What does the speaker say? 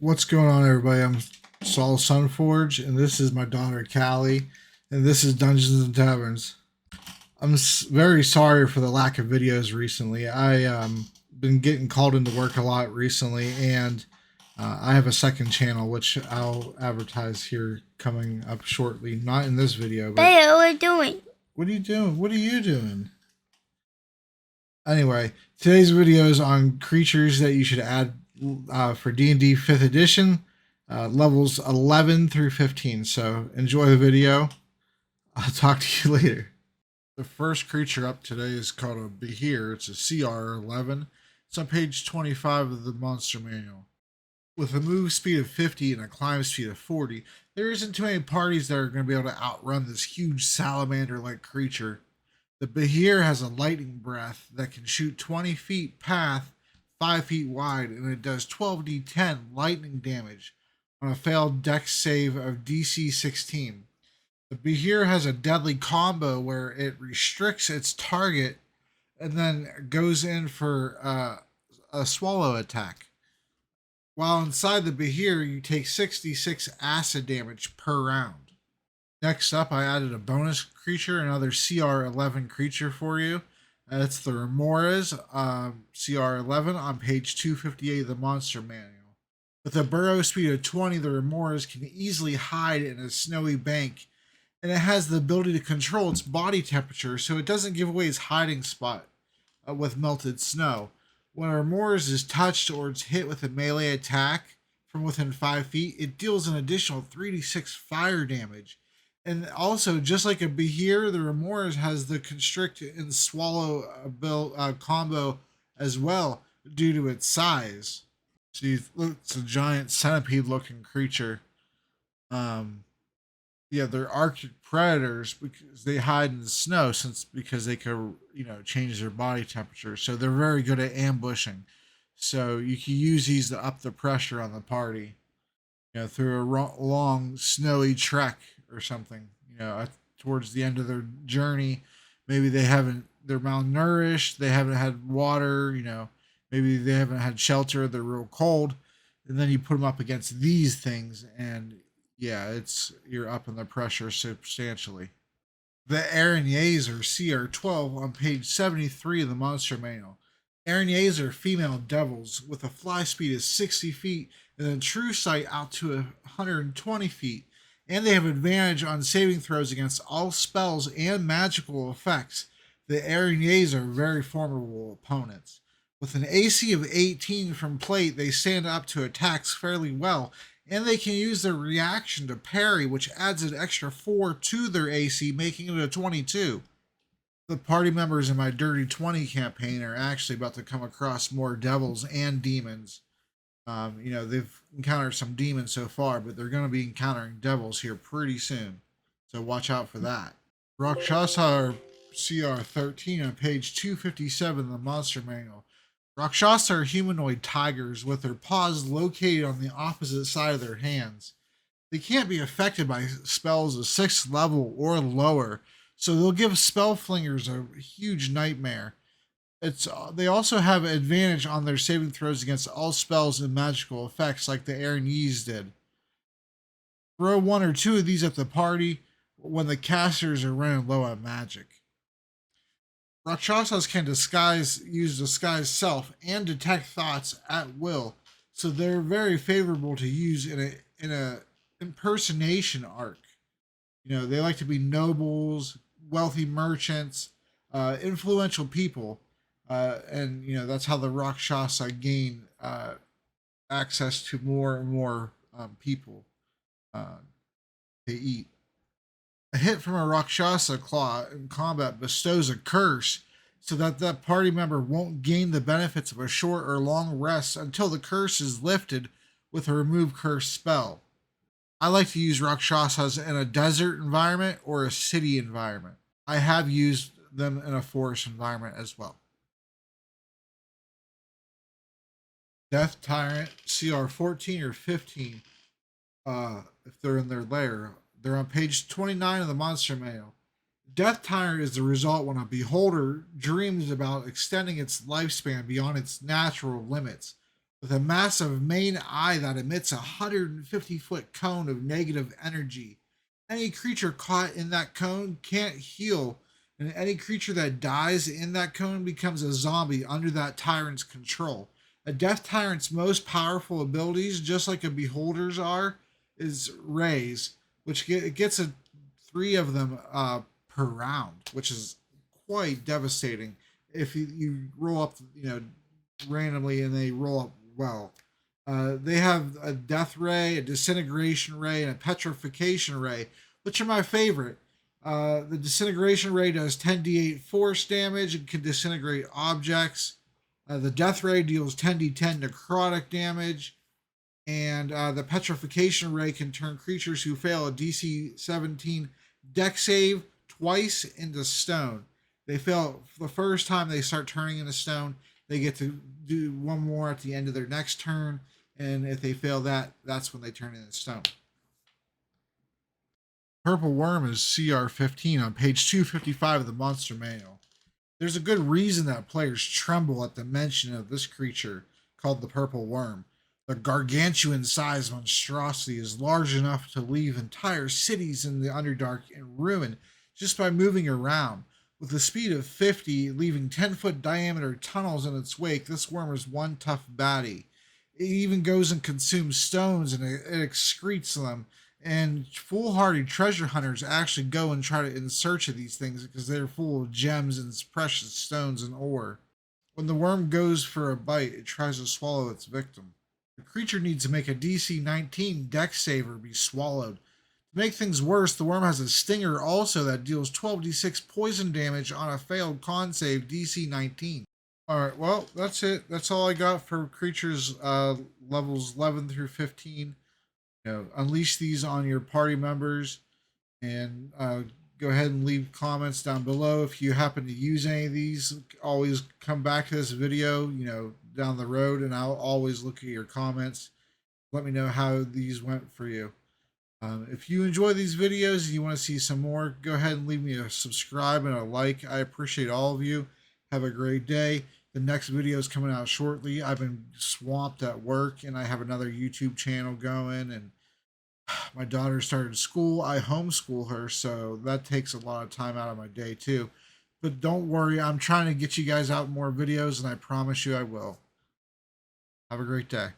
What's going on, everybody? I'm Saul Sunforge, and this is my daughter Callie, and this is Dungeons and Taverns. I'm very sorry for the lack of videos recently. I been getting called into work a lot recently, and I have a second channel which I'll advertise here coming up shortly. Not in this video, but Hey, what are you doing? What are you doing? What are you doing? Anyway, today's video is on creatures that you should add for D&D 5th edition, levels 11 through 15. So enjoy the video. I'll talk to you later. The first creature up today is called a Behir. It's a CR 11. It's on page 25 of the monster manual. With a move speed of 50 and a climb speed of 40, there isn't too many parties that are going to be able to outrun this huge salamander-like creature. The Behir has a lightning breath that can shoot 20 feet path, 5 feet wide, and it does 12d10 lightning damage on a failed dex save of DC 16. The Behir has a deadly combo where it restricts its target and then goes in for a swallow attack. While inside the Behir, you take 66 acid damage per round. Next up, I added a bonus creature, another CR11 creature for you. It's the Remoras, CR11 on page 258 of the monster manual. With a burrow speed of 20, the Remoras can easily hide in a snowy bank, and it has the ability to control its body temperature so it doesn't give away its hiding spot with melted snow. When a Remoras is touched or it's hit with a melee attack from within 5 feet, it deals an additional 3d6 fire damage. And also, just like a Behir, the Remoras has the constrict and swallow combo as well due to its size. So it's a giant centipede-looking creature. They're Arctic predators because they hide in the snow because they could change their body temperature. So they're very good at ambushing. So you can use these to up the pressure on the party. Through a long snowy trek or something, towards the end of their journey. Maybe they're malnourished, they haven't had water, maybe they haven't had shelter, they're real cold. And then you put them up against these things, and you're up in the pressure substantially. The Yeas are CR12 on page 73 of the monster manual. Yeas are female devils with a fly speed of 60 feet and then true sight out to 120 feet. And they have advantage on saving throws against all spells and magical effects. The Yeas are very formidable opponents. With an AC of 18 from plate, they stand up to attacks fairly well, and they can use their reaction to parry, which adds an extra 4 to their AC, making it a 22. The party members in my Dirty 20 campaign are actually about to come across more devils and demons. They've encountered some demons so far, but they're going to be encountering devils here pretty soon. So watch out for that. Rakshasa are CR13 on page 257 of the monster manual. Rakshasa are humanoid tigers with their paws located on the opposite side of their hands. They can't be affected by spells of 6th level or lower, so they'll give spell flingers a huge nightmare. They also have advantage on their saving throws against all spells and magical effects like the Yeas did. Throw 1 or 2 of these at the party when the casters are running low on magic. Rakshasas can use disguise self and detect thoughts at will, so they're very favorable to use in a impersonation arc. They like to be nobles, wealthy merchants, influential people. And that's how the Rakshasa gain access to more and more people to eat. A hit from a Rakshasa claw in combat bestows a curse, so that party member won't gain the benefits of a short or long rest until the curse is lifted with a remove curse spell. I like to use Rakshasas in a desert environment or a city environment. I have used them in a forest environment as well. Death Tyrant, CR 14 or 15, if they're in their lair. They're on page 29 of the monster manual. Death Tyrant is the result when a beholder dreams about extending its lifespan beyond its natural limits. with a massive main eye that emits a 150-foot cone of negative energy. Any creature caught in that cone can't heal, and any creature that dies in that cone becomes a zombie under that tyrant's control. A death tyrant's most powerful abilities, just like a beholder's are, is raise, which gets a three of them per round, which is quite devastating if you roll up, randomly and they roll up well. They have a death ray, a disintegration ray, and a petrification ray, which are my favorite. The disintegration ray does 10d8 force damage and can disintegrate objects. The death ray deals 10d10 necrotic damage, and the petrification ray can turn creatures who fail a DC 17 deck save twice into stone. They fail the first time, they start turning into stone. They get to do one more at the end of their next turn, and if they fail that, that's when they turn into stone. Purple Worm is CR 15 on page 255 of the Monster Manual. There's a good reason that players tremble at the mention of this creature called the Purple Worm. The gargantuan sized monstrosity is large enough to leave entire cities in the Underdark in ruin just by moving around. With a speed of 50, leaving 10-foot diameter tunnels in its wake, this worm is one tough baddie. It even goes and consumes stones and it excretes them. And foolhardy treasure hunters actually go and try to in search of these things because they're full of gems and precious stones and ore. When the worm goes for a bite, it tries to swallow its victim. The creature needs to make a DC 19 dex save or be swallowed. To make things worse, the worm has a stinger also that deals 12d6 poison damage on a failed con save DC 19. Alright, well, that's it. That's all I got for creatures levels 11 through 15. Unleash these on your party members, and go ahead and leave comments down below if you happen to use any of these. Always come back to this video down the road, and I'll always look at your comments. Let me know how these went for you. If you enjoy these videos and you want to see some more, go ahead and leave me a subscribe and a like. I appreciate all of you. Have a great day. The next video is coming out shortly. I've been swamped at work, and I have another YouTube channel going, and my daughter started school. I homeschool her, so that takes a lot of time out of my day too. But don't worry, I'm trying to get you guys out more videos, and I promise you I will. Have a great day.